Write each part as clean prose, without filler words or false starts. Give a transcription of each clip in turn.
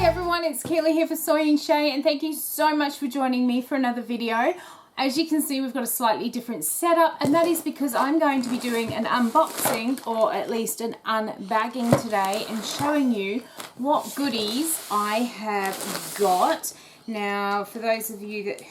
Hi everyone, it's Keely here for Soy and Shea, and thank you so much for joining me for another video. As you can see, we've got a slightly different setup, and that is because I'm going to be doing an unboxing, or at least an unbagging today, and showing you what goodies I have got. Now, for those of you that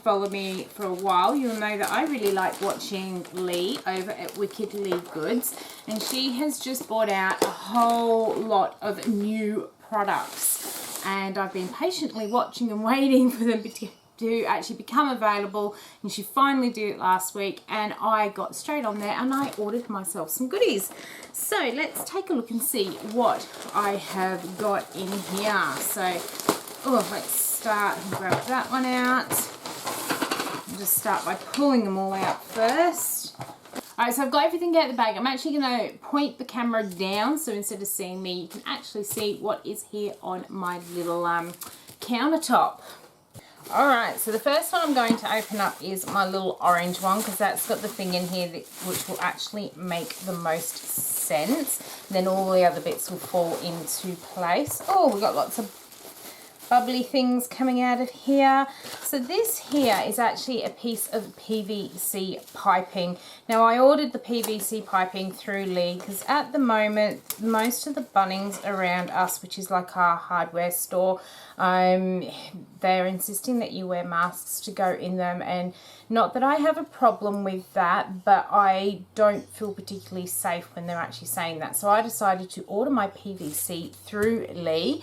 follow me for a while, you'll know that I really like watching Lee over at Wickedly Goods, and she has just brought out a whole lot of new products, and I've been patiently watching and waiting for them to actually become available, and she finally did it last week, and I got straight on there and I ordered myself some goodies. So let's take a look and see what I have got in here. So let's start and grab that one out. I'll just start by pulling them all out first. Alright, so I've got everything out of the bag. I'm actually going to point the camera down, so instead of seeing me, you can actually see what is here on my little countertop. Alright, so the first one I'm going to open up is my little orange one, because that's got the thing in here which will actually make the most sense. And then all the other bits will fall into place. Oh, we've got lots of bubbly things coming out of here. So this here is actually a piece of PVC piping. Now, I ordered the PVC piping through Lee because at the moment most of the Bunnings around us, which is like our hardware store, they're insisting that you wear masks to go in them, and not that I have a problem with that, but I don't feel particularly safe when they're actually saying that. So I decided to order my PVC through Lee.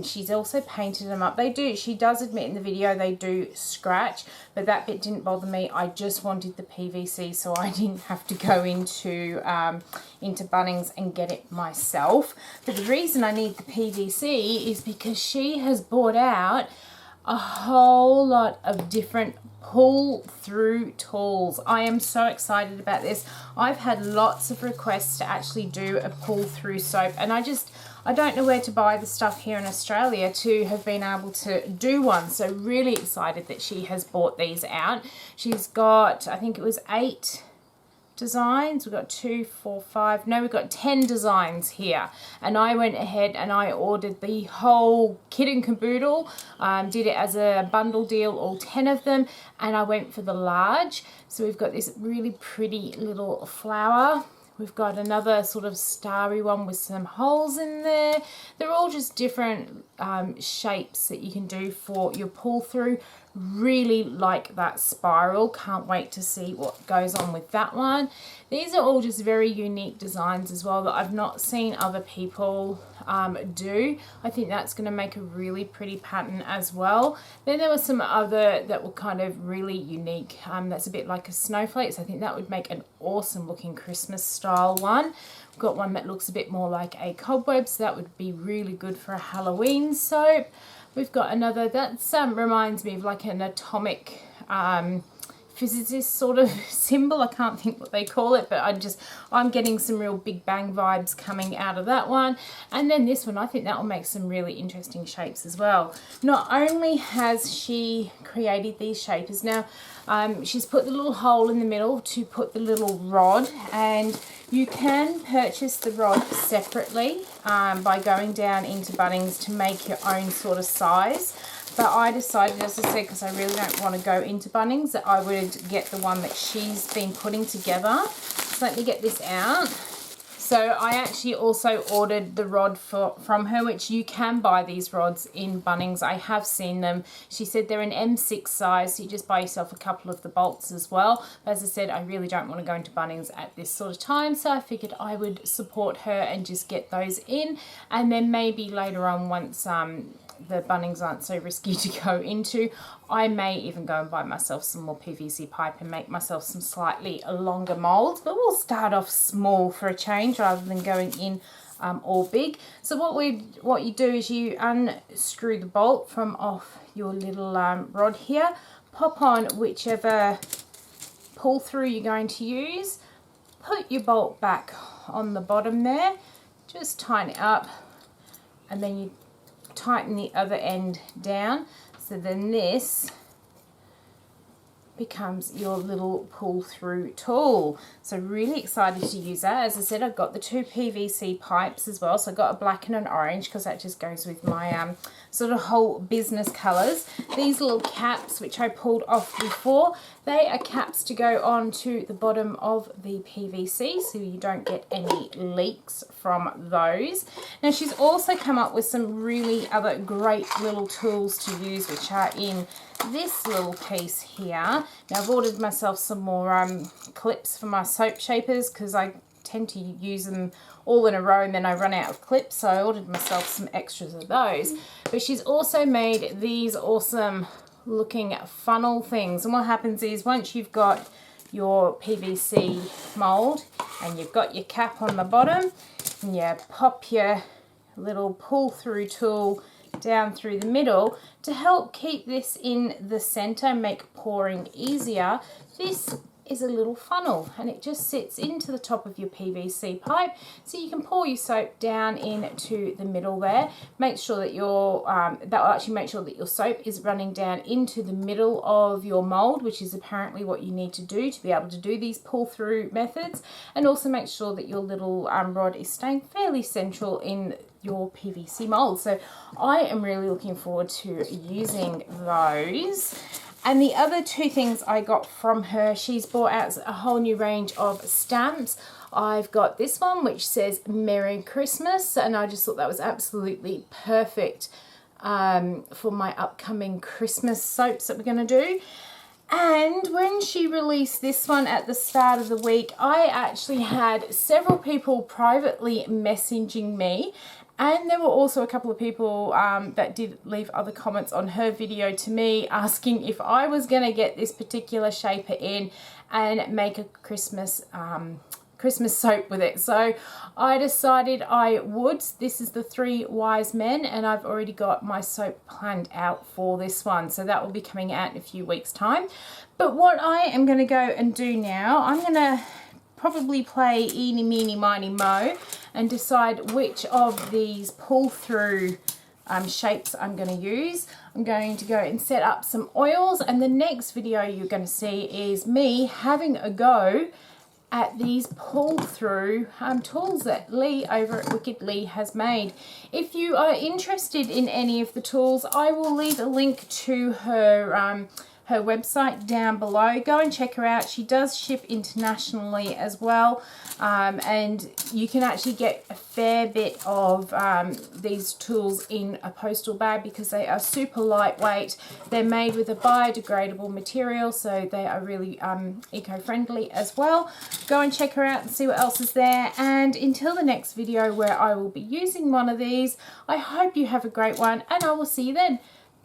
She's also painted them up. She does admit in the video they do scratch, but that bit didn't bother me. I just wanted the PVC so I didn't have to go into Bunnings and get it myself. But the reason I need the PVC is because she has brought out a whole lot of different pull-through tools. I am so excited about this. I've had lots of requests to actually do a pull-through soap, and I don't know where to buy the stuff here in Australia to have been able to do one. So really excited that she has bought these out. She's got, I think it was 8 designs. We've got 2, 4, 5. No, we've got 10 designs here. And I went ahead and I ordered the whole kit and caboodle. Did it as a bundle deal, all 10 of them. And I went for the large. So we've got this really pretty little flower. We've got another sort of starry one with some holes in there. They're all just different shapes that you can do for your pull through. Really like that spiral. Can't wait to see what goes on with that one. These are all just very unique designs as well that I've not seen other people do. I think that's going to make a really pretty pattern as well. Then there were some other that were kind of really unique. That's a bit like a snowflake, so I think that would make an awesome looking Christmas style one. We've got one that looks a bit more like a cobweb, so that would be really good for a Halloween soap. We've got another that reminds me of like an atomic physicist sort of symbol. I can't think what they call it, but I'm getting some real Big Bang vibes coming out of that one. And then this one, I think that will make some really interesting shapes as well. Not only has she created these shapers, now she's put the little hole in the middle to put the little rod, and you can purchase the rod separately by going down into Bunnings to make your own sort of size. But I decided, as I said, because I really don't want to go into Bunnings, that I would get the one that she's been putting together. So let me get this out. So I actually also ordered the rod from her, which you can buy these rods in Bunnings. I have seen them. She said they're an M6 size, so you just buy yourself a couple of the bolts as well. But as I said, I really don't want to go into Bunnings at this sort of time, so I figured I would support her and just get those in. And then maybe later on, once the Bunnings aren't so risky to go into, I may even go and buy myself some more PVC pipe and make myself some slightly longer molds. But we'll start off small for a change rather than going in all big. So what you do is you unscrew the bolt from off your little rod here, pop on whichever pull through you're going to use, put your bolt back on the bottom there, just tighten it up, and then you tighten the other end down. So then this becomes your little pull through tool. So really excited to use that. As I said, I've got the 2 PVC pipes as well, so I've got a black and an orange because that just goes with my sort of whole business colors. These little caps which I pulled off before, they are caps to go on to the bottom of the PVC so you don't get any leaks from those. Now she's also come up with some really other great little tools to use, which are in this little piece here. Now I've ordered myself some more clips for my soap shapers because I tend to use them all in a row and then I run out of clips, so I ordered myself some extras of those. But she's also made these awesome looking funnel things, and what happens is once you've got your PVC mold and you've got your cap on the bottom and you pop your little pull through tool down through the middle to help keep this in the center, make pouring easier. This is a little funnel and it just sits into the top of your PVC pipe, so you can pour your soap down into the middle there. Make sure that your that will actually make sure that your soap is running down into the middle of your mold, which is apparently what you need to do to be able to do these pull through methods, and also make sure that your little rod is staying fairly central in your PVC mold. So I am really looking forward to using those. And the other 2 things I got from her, she's brought out a whole new range of stamps. I've got this one which says Merry Christmas, and I just thought that was absolutely perfect for my upcoming Christmas soaps that we're going to do. And when she released this one at the start of the week, I actually had several people privately messaging me, and there were also a couple of people that did leave other comments on her video to me asking if I was going to get this particular shaper in and make a Christmas soap with it. So I decided I would. This is the 3 Wise Men, and I've already got my soap planned out for this one, so that will be coming out in a few weeks time. But what I am going to go and do now, I'm going to probably play eeny meeny miny mo and decide which of these pull through shapes I'm going to use. I'm going to go and set up some oils, and the next video you're going to see is me having a go at these pull through tools that Lee over at Wicked Lee has made. If you are interested in any of the tools, I will leave a link to her her website down below. Go and check her out. She does ship internationally as well, and you can actually get a fair bit of these tools in a postal bag because they are super lightweight. They're made with a biodegradable material, so they are really eco-friendly as well. Go and check her out and see what else is there, and until the next video where I will be using one of these, I hope you have a great one, and I will see you then.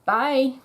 Bye.